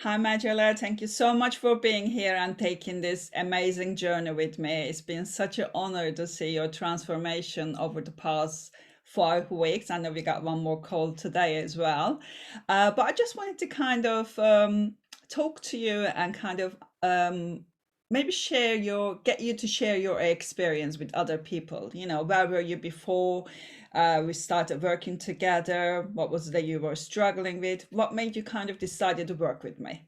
Hi, Majella. Thank you so much for being here and taking this amazing journey with me. It's been such an honor to see your transformation over the past 5 weeks. I know we got one more call today as well. But I just wanted to kind of talk to you and kind of maybe get you to share your experience with other people. Where were you before we started working together? What was it that you were struggling with? What made you kind of decided to work with me?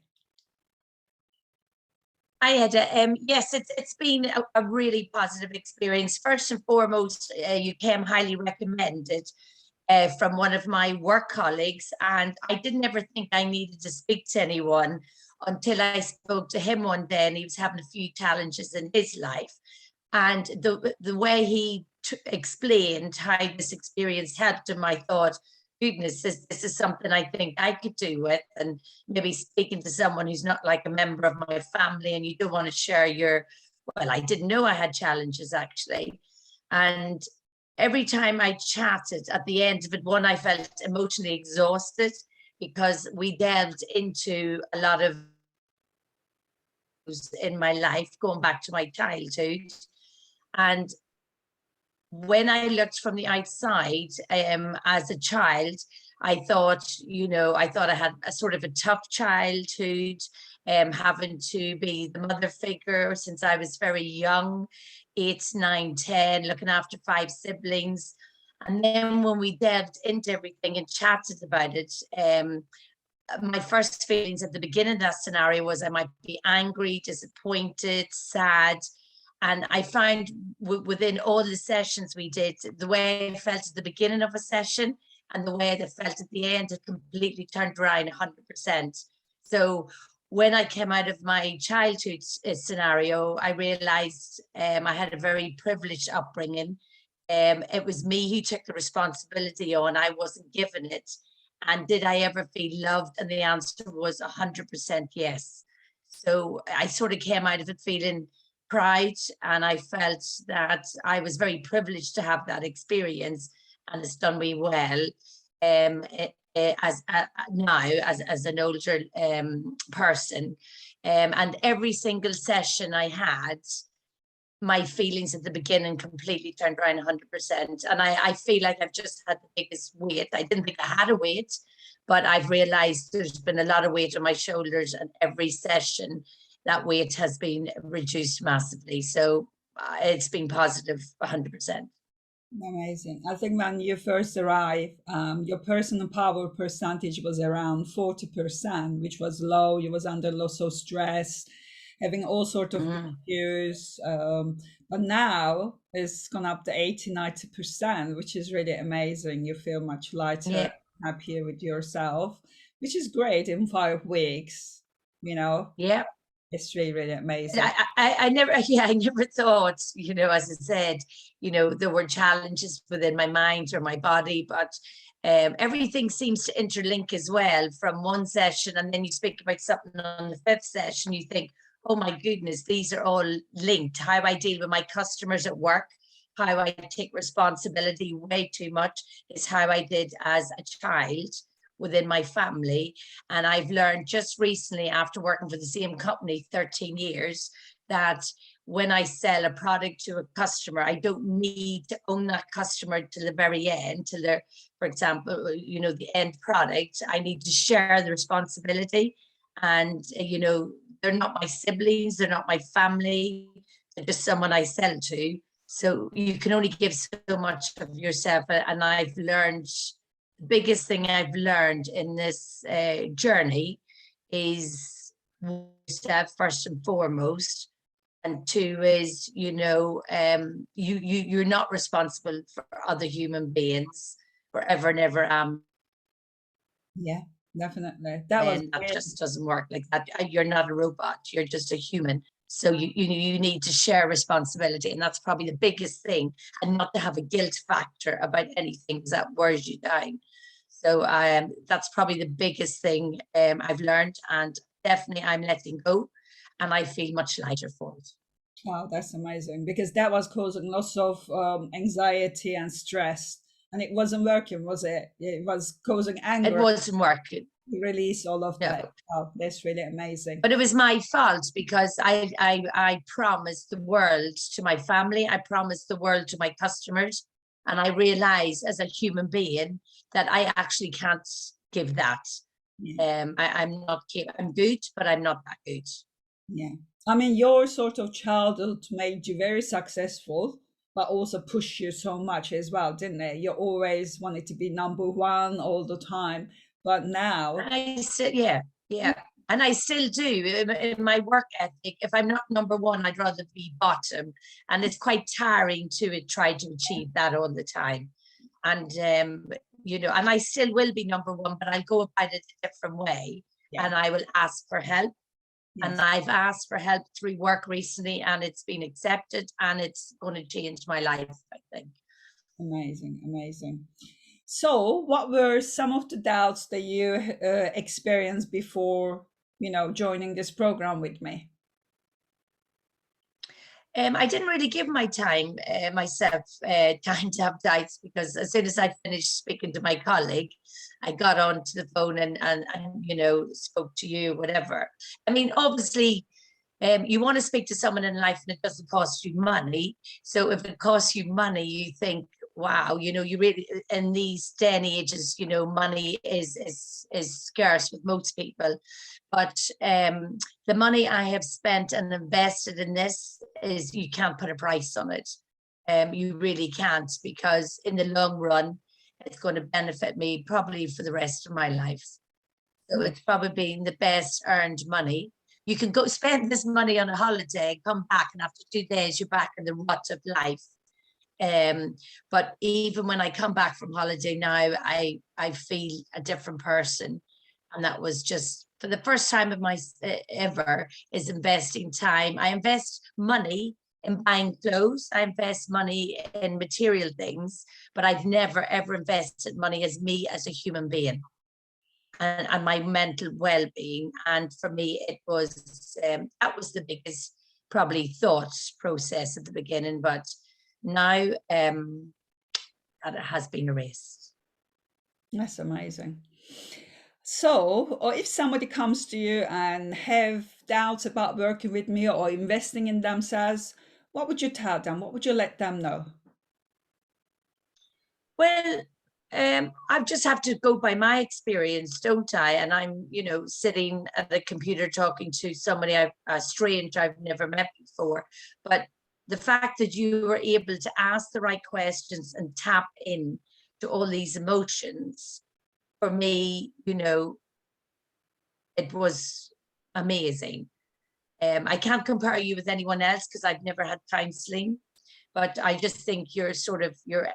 I had yes, it's been a really positive experience. First and foremost, you came highly recommended from one of my work colleagues, and I didn't ever think I needed to speak to anyone until I spoke to him one day, and he was having a few challenges in his life, and the way he explained how this experience helped him, I thought, goodness, this is something I think I could do with. And maybe speaking to someone who's not like a member of my family, and you don't want to share your, well, I didn't know I had challenges actually. And every time I chatted at the end of it, one, I felt emotionally exhausted because we delved into a lot of in my life going back to my childhood. And when I looked from the outside, as a child, I thought I had a sort of a tough childhood, having to be the mother figure since I was very young, 8, 9, 10, looking after 5 siblings. And then when we delved into everything and chatted about it, my first feelings at the beginning of that scenario was I might be angry, disappointed, sad. And I found within all the sessions we did, the way I felt at the beginning of a session and the way I felt at the end, it completely turned around 100%. So when I came out of my childhood scenario, I realized I had a very privileged upbringing. It was me who took the responsibility on, I wasn't given it. And did I ever feel loved? And the answer was 100% yes. So I sort of came out of it feeling pride, and I felt that I was very privileged to have that experience, and it's done me well. As now as an older person, and every single session I had, my feelings at the beginning completely turned around 100%. And I feel like I've just had the biggest weight. I didn't think I had a weight, but I've realized there's been a lot of weight on my shoulders, and every session that weight has been reduced massively. So it's been positive 100%. Amazing. I think when you first arrived, your personal power percentage was around 40%, which was low. You was under lots of stress, having all sort of Mm. issues. But now it's gone up to 80, 90%, which is really amazing. You feel much lighter, Yeah. happier with yourself, which is great in 5 weeks. You know, Yeah. it's really, really amazing. I never, yeah, I never thought, as I said, there were challenges within my mind or my body, but everything seems to interlink as well from one session. And then you speak about something on the fifth session, you think, oh my goodness, these are all linked. How I deal with my customers at work, how I take responsibility way too much is how I did as a child within my family. And I've learned just recently, after working for the same company 13 years, that when I sell a product to a customer, I don't need to own that customer to the very end, to their, for example, the end product. I need to share the responsibility. And, they're not my siblings, they're not my family, they're just someone I sell to. So you can only give so much of yourself. And I've learned, the biggest thing I've learned in this journey is yourself first and foremost, and two is you're not responsible for other human beings forever and ever. Yeah, definitely. That was And that great. just doesn't work like that. You're not a robot, you're just a human. So you need to share responsibility, and that's probably the biggest thing, and not to have a guilt factor about anything, because that wears you down. So that's probably the biggest thing I've learned, and definitely I'm letting go, and I feel much lighter for it. Wow, that's amazing because that was causing lots of anxiety and stress, and it wasn't working, was it? It was causing It anger. wasn't working. release all of that. No. Oh, that's really amazing. But it was my fault because I promised the world to my family, I promised the world to my customers, and I realized as a human being that I actually can't give that. Yeah. I'm not I'm good, but I'm not that good. Yeah. I mean, your sort of childhood made you very successful, but also pushed you so much as well, didn't it? You always wanted to be number one all the time. But now, I said, yeah, yeah. And I still do in my work ethic. If I'm not number one, I'd rather be bottom. And it's quite tiring to try to achieve that all the time. And, and I still will be number one, but I'll go about it a different way. yeah, And I will ask for help. And yes, I've asked for help through work recently, and it's been accepted, and it's going to change my life, I think. amazing, amazing. So, what were some of the doubts that you experienced before, joining this program with me? I didn't really give myself time to have doubts, because as soon as I finished speaking to my colleague, I got onto the phone and spoke to you, whatever. I mean, obviously, you want to speak to someone in life and it doesn't cost you money. So if it costs you money, you think, wow, you really, in these day and ages, money is scarce with most people. But the money I have spent and invested in this is, you can't put a price on it. You really can't, because in the long run, it's going to benefit me probably for the rest of my life. So it's probably been the best earned money. You can go spend this money on a holiday, come back, and after 2 days, you're back in the rut of life. But even when I come back from holiday now, I feel a different person. And that was just for the first time of my ever, is investing time. I invest money in buying clothes. I invest money in material things, but I've never ever invested money as me as a human being. And my mental well-being. And for me, it was that was the biggest probably thought process at the beginning, but now that has been erased. That's amazing. So, or if somebody comes to you and have doubts about working with me or investing in themselves, what would you tell them? What would you let them know? Well, I just have to go by my experience, don't I? And I'm, sitting at a computer talking to somebody, a stranger I've never met before. But the fact that you were able to ask the right questions and tap in to all these emotions, for me, it was amazing. I can't compare you with anyone else because I've never had counseling, but I just think your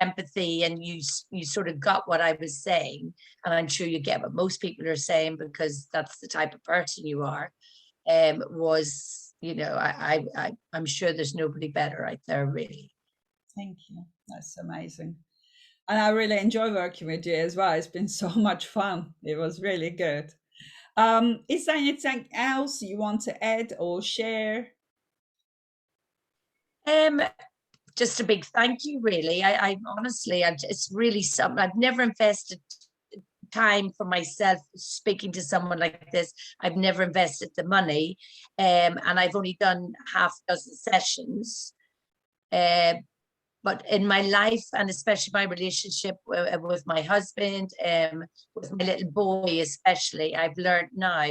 empathy, and you sort of got what I was saying, and I'm sure you get what most people are saying because that's the type of person you are. Was I'm sure there's nobody better out there, really. Thank you. That's amazing. And I really enjoy working with you as well. It's been so much fun. It was really good. Is there anything else you want to add or share? Um, just a big thank you, really. I honestly, it's really something I've never invested time for myself speaking to someone like this. I've never invested the money, and I've only done half a dozen sessions. Uh, but in my life, and especially my relationship with my husband, with my little boy especially, I've learned now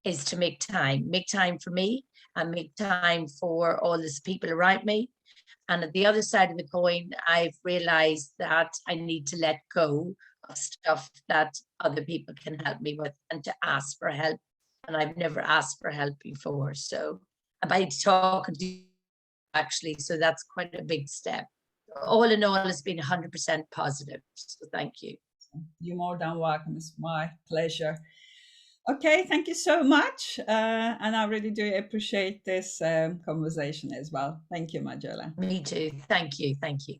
is to make time for me, and make time for all these people around me. And at the other side of the coin, I've realized that I need to let go of stuff that other people can help me with, and to ask for help. And I've never asked for help before. So by talking to you, actually, so that's quite a big step. All in all, it's been 100% positive. So thank you. You're more than welcome. It's my pleasure. Okay, thank you so much. And I really do appreciate this conversation as well. Thank you, Majella. Me too. Thank you. Thank you.